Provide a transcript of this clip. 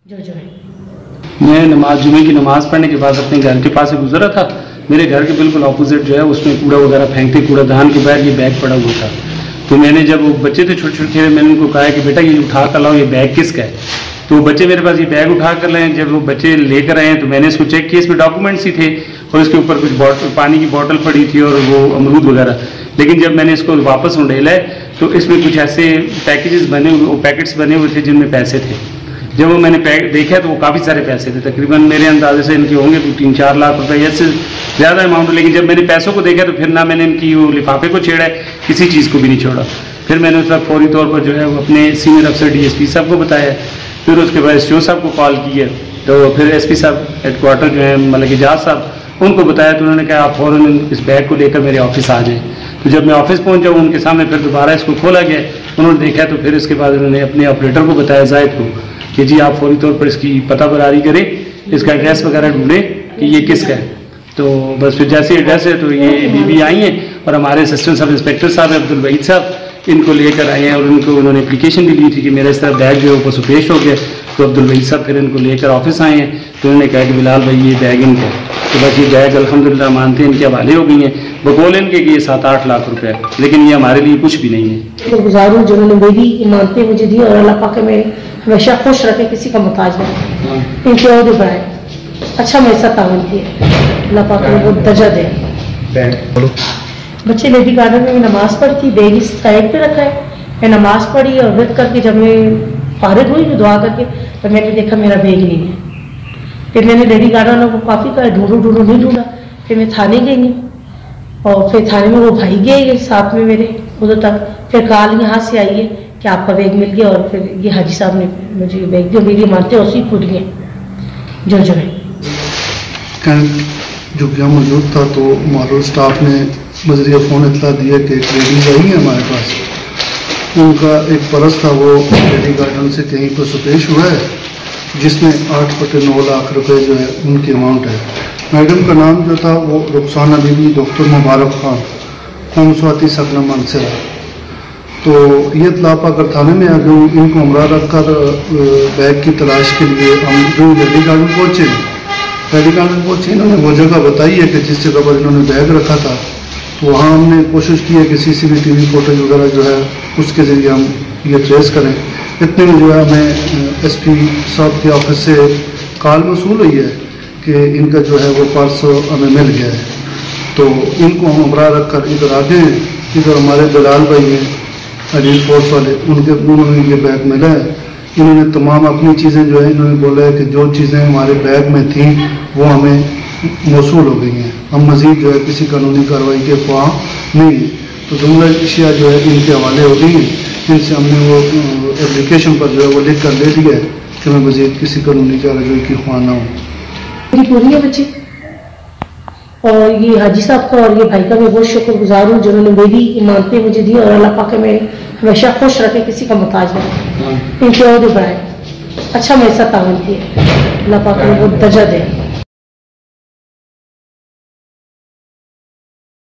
मैं जुमे की नमाज़ पढ़ने के बाद अपने घर के पास से गुजरा था। मेरे घर के बिल्कुल ऑपोजिट जो है उसमें कूड़ा वगैरह फेंकते, कूड़ादान के बाहर ये बैग पड़ा हुआ था। तो मैंने जब वो बच्चे थे छोटे छोटे, मैंने उनको कहा कि बेटा ये उठा कर लाओ, ये बैग किसका है। तो बच्चे मेरे पास ये बैग उठा कर लाए। जब वो बच्चे लेकर आए तो मैंने इसको चेक किया, इसमें डॉक्यूमेंट्स ही थे और इसके ऊपर कुछ पानी की बोतल पड़ी थी और वो अमरूद वगैरह। लेकिन जब मैंने इसको वापस उंडेला तो इसमें कुछ ऐसे पैकेट्स बने हुए थे जिनमें पैसे थे। जब वो मैंने देखा तो वो काफ़ी सारे पैसे थे, तकरीबन मेरे अंदाजे से इनके होंगे 3-4 लाख रुपए, इससे ज़्यादा अमाउंट। लेकिन जब मैंने पैसों को देखा तो फिर ना मैंने इनकी वो लिफाफे को छेड़ा है, किसी चीज़ को भी नहीं छोड़ा। फिर मैंने उस वक्त फौरी तौर पर जो है वो अपने सीनियर अफसर DSP साहब को बताया। फिर उसके बाद SO साहब को कॉल किया, तो फिर SP साहब हेडक्वार्टर जो है मतलब एजाज साहब, उनको बताया। तो उन्होंने कहा आप फ़ौरन इस बैग को लेकर मेरे ऑफिस आ जाएँ। तो जब मैं ऑफिस पहुंचा उनके सामने फिर दोबारा इसको खोला गया, उन्होंने देखा। तो फिर इसके बाद उन्होंने अपने ऑपरेटर को बताया, जाहिद को, कि जी आप फौरी तौर पर इसकी पता बरारी करें, इसका एड्रेस वगैरह ढूंढें कि ये किसका है। तो बस फिर जैसे एड्रेस है तो ये BB आई हैं और हमारे असिस्टेंट सब इंस्पेक्टर साहब अब्दुल वहीद साहब इनको लेकर आए हैं और उन्होंने एप्लीकेशन भी दी थी कि मेरा इस तरह बैग जो है वो पेश हो गया। तो अब्दुल वहीद साहब फिर इनको लेकर ऑफिस आए हैं। तो उन्होंने कहा कि बिलाल भाई ये बैग इनका। तो बस ये बैग अल्हम्दुलिल्लाह मानते हैं इनके हवाले हो गई हैं, बकौल इनके कि ये 7-8 लाख रुपए है, लेकिन ये हमारे लिए कुछ भी नहीं है। तो गुजारूं जिन्होंने मेरी इमानतें मुझे दी और अल्लाह पाक में हमेशा खुश रखे, किसी का मुताज नहीं। इनके और बढ़ाए, अच्छा मेरे साथ तावन किए, अल्लाह पाक ने वो दर्जा दे। बच्चे लेडी गार्डन में नमाज पढ़ी थी, बैग इस साइड पे रखा है। मैं नमाज पढ़ी और व्रत करके जब मैं फारिग हुई दुआ करके तो मैंने देखा मेरा बैग नहीं है। फिर मैंने लेडी गार्डन को काफ़ी कहा, ढूंढो नहीं ढूंढा। फिर मैं थाने गई नहीं और फिर थाने में वो भाई गए साथ में मेरे उधर तक। फिर कॉल यहाँ से आई है कि आपका बैग मिल गया और फिर ये हाजी साहब ने मुझे बैग दिया। मेरी मानते उसी पूरी है जो है। जो क्या मौजूद था तो मारूल स्टाफ ने बजरिया फ़ोन इतला दिया कि एक लेडीज़ आई है हमारे पास, उनका एक पर्स था वो लेडी गार्डन से कहीं पर सुपेश हुआ है, जिसमें 8/9 लाख रुपए जो है उनकी अमाउंट है। मैडम का नाम जो था वो रुखसाना बीबी डॉक्टर मुबारक खान, कौम स्वाति सकना मनसर। तो ये इतलापा कर थाने में आ गए। इनको हमरा रखकर बैग की तलाश के लिए हम जो लेडी गार्डन पहुँचे, इन्होंने वो जगह बताई है कि जिस जगह पर इन्होंने बैग रखा था। तो वहाँ हमने कोशिश की है कि CCTV फुटेज वगैरह जो है उसके ज़रिए हम ये ट्रेस करें। इतने में जो है हमें SP साहब के ऑफिस से कॉल मौसूल हुई है कि इनका जो है वो पर्स हमें मिल गया है। तो इनको हम हमरा रख कर इधर आ गए। इधर हमारे दलाल भाई हैं अजीज फोर्स वाले, उन्होंने ये बैग मिला है। इन्होंने तमाम अपनी चीज़ें जो है इन्होंने बोला है कि जो चीज़ें हमारे बैग में थी वो हमें मौसूल हो गई हैं, हम मज़ीद जो है किसी कानूनी कार्रवाई के ख्वाह नहीं है। तो जुमला अशिया जो है इनके हवाले हो गई हैं। इनसे हमने वो एप्लीकेशन पर जो है वो लिख कर ले लिया है कि मैं मज़ीद किसी कानूनी कार्रवाई की ख्वाह ना हूँ। पूरी है बच्ची और ये हाजी साहब का और ये भाई का मैं बहुत शुक्रगुजार हूँ जिन्होंने मेरी इमानतें मुझे दी और अल्लाह पाक में हमेशा खुश रखे, किसी का मुताज नहीं। इनके और बढ़ाए, अच्छा मेरे साथ तावन किए, अल्लाह पाक ने वो दर्जा दे।